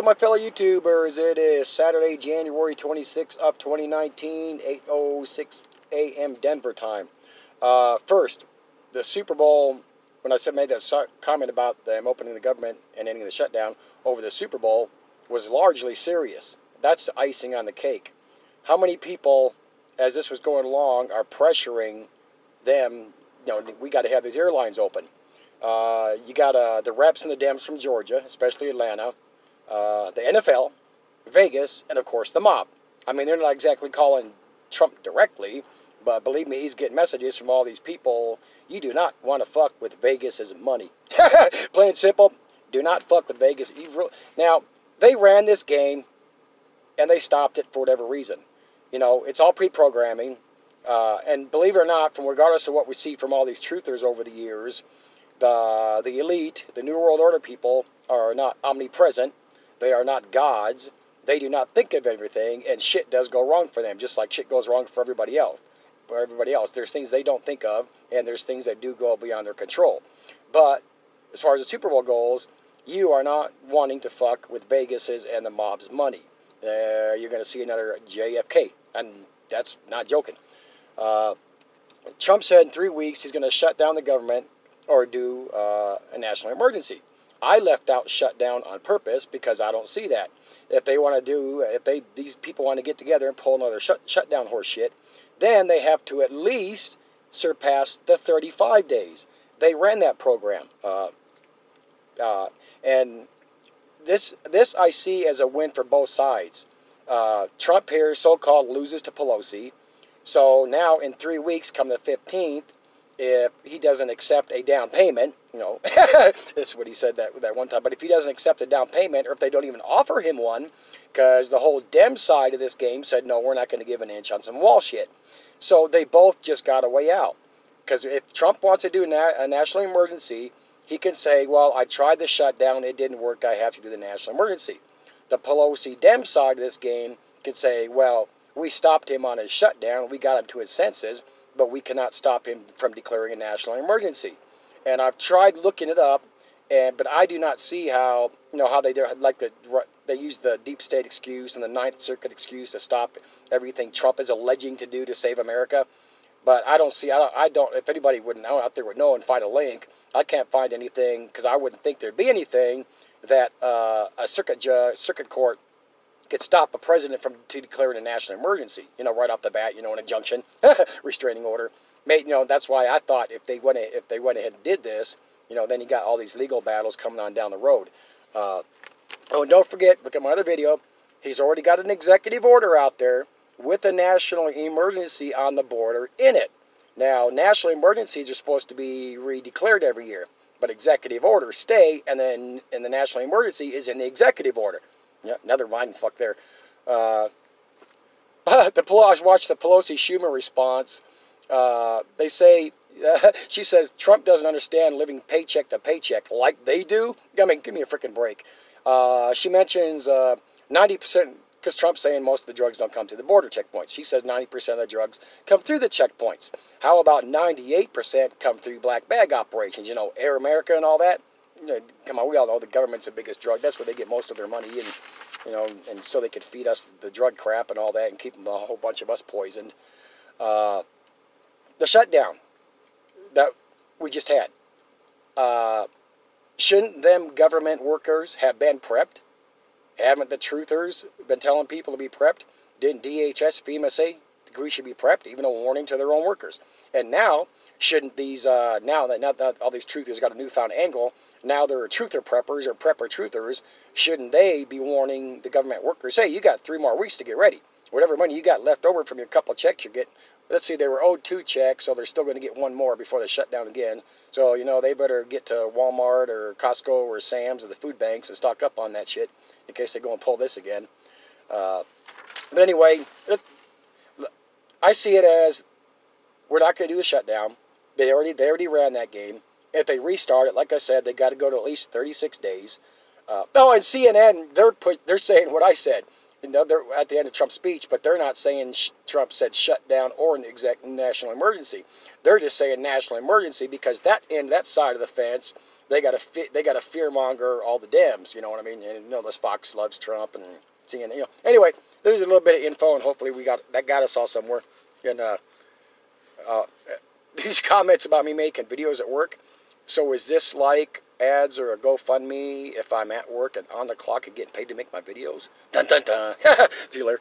Hello, my fellow YouTubers. It is Saturday, January 26th of 2019, 8:06 a.m. Denver time. First, the Super Bowl, when I made that comment about them opening the government and ending the shutdown over the Super Bowl, was largely serious. That's the icing on the cake. How many people, as this was going along, are pressuring them, we got to have these airlines open. You got the reps and the Dems from Georgia, especially Atlanta, the NFL, Vegas, and of course the mob. I mean, they're not exactly calling Trump directly, but believe me, he's getting messages from all these people. You do not want to fuck with Vegas's money. Plain and simple, do not fuck with Vegas. Now, they ran this game, and they stopped it for whatever reason. It's all pre-programming. And believe it or not, from regardless of what we see from all these truthers over the years, the elite, the New World Order people, are not omnipresent. They are not gods. They do not think of everything, and shit does go wrong for them, just like shit goes wrong for everybody else. There's things they don't think of, and there's things that do go beyond their control. But as far as the Super Bowl goes, you are not wanting to fuck with Vegas's and the mob's money. You're going to see another JFK, and that's not joking. Trump said in 3 weeks he's going to shut down the government or do a national emergency. I left out shutdown on purpose because I don't see that. If they want to do, these people want to get together and pull another shutdown horse shit, then they have to at least surpass the 35 days. They ran that program, and this I see as a win for both sides. Trump here, so-called, loses to Pelosi. So now in 3 weeks, come the 15th, if he doesn't accept a down payment, that's what he said that one time, but if he doesn't accept a down payment, or if they don't even offer him one, because the whole Dem side of this game said, no, we're not going to give an inch on some wall shit. So they both just got a way out. Because if Trump wants to do a national emergency, he can say, well, I tried the shutdown, it didn't work, I have to do the national emergency. The Pelosi Dem side of this game can say, well, we stopped him on his shutdown, we got him to his senses, but we cannot stop him from declaring a national emergency. And I've tried looking it up, but I do not see how, how they do, they use the deep state excuse and the Ninth Circuit excuse to stop everything Trump is alleging to do to save America. But I don't see, if anybody out there would know and find a link, I can't find anything, because I wouldn't think there'd be anything that a circuit court could stop a president from declaring a national emergency, right off the bat, an injunction, restraining order. That's why I thought if they went ahead and did this, then you got all these legal battles coming on down the road. Oh, and don't forget, look at my other video. He's already got an executive order out there with a national emergency on the border in it. Now, national emergencies are supposed to be redeclared every year, but executive orders stay, and then the national emergency is in the executive order. Yeah, another mind fuck there. I watched the Pelosi-Schumer response. They say, she says, Trump doesn't understand living paycheck to paycheck like they do. I mean, give me a freaking break. She mentions 90%, because Trump's saying most of the drugs don't come through the border checkpoints. She says 90% of the drugs come through the checkpoints. How about 98% come through black bag operations? Air America and all that. Come on, we all know the government's the biggest drug. That's where they get most of their money, and so they could feed us the drug crap and all that, and keep a whole bunch of us poisoned. The shutdown that we just had. Shouldn't them government workers have been prepped? Haven't the truthers been telling people to be prepped? Didn't DHS, FEMA say we should be prepped, even a warning to their own workers? And now, shouldn't these, now that all these truthers got a newfound angle, now they're truther preppers or prepper truthers, shouldn't they be warning the government workers, hey, you got 3 more weeks to get ready. Whatever money you got left over from your couple checks you're getting, let's see, they were owed 2 checks, so they're still going to get 1 more before they shut down again. So, they better get to Walmart or Costco or Sam's or the food banks and stock up on that shit in case they go and pull this again. But anyway, I see it as we're not going to do the shutdown. They already ran that game. If they restart it, like I said, they got to go to at least 36 days. Oh, and CNN, they're saying what I said. they're at the end of Trump's speech, but they're not saying Trump said shut down or an national emergency. They're just saying national emergency because that side of the fence, they got to fearmonger all the Dems. You know what I mean? And this Fox loves Trump and CNN. Anyway, there's a little bit of info, and hopefully that got us all somewhere. And these comments about me making videos at work. So is this like ads or a GoFundMe if I'm at work and on the clock and getting paid to make my videos? Dun dun dun. See you later.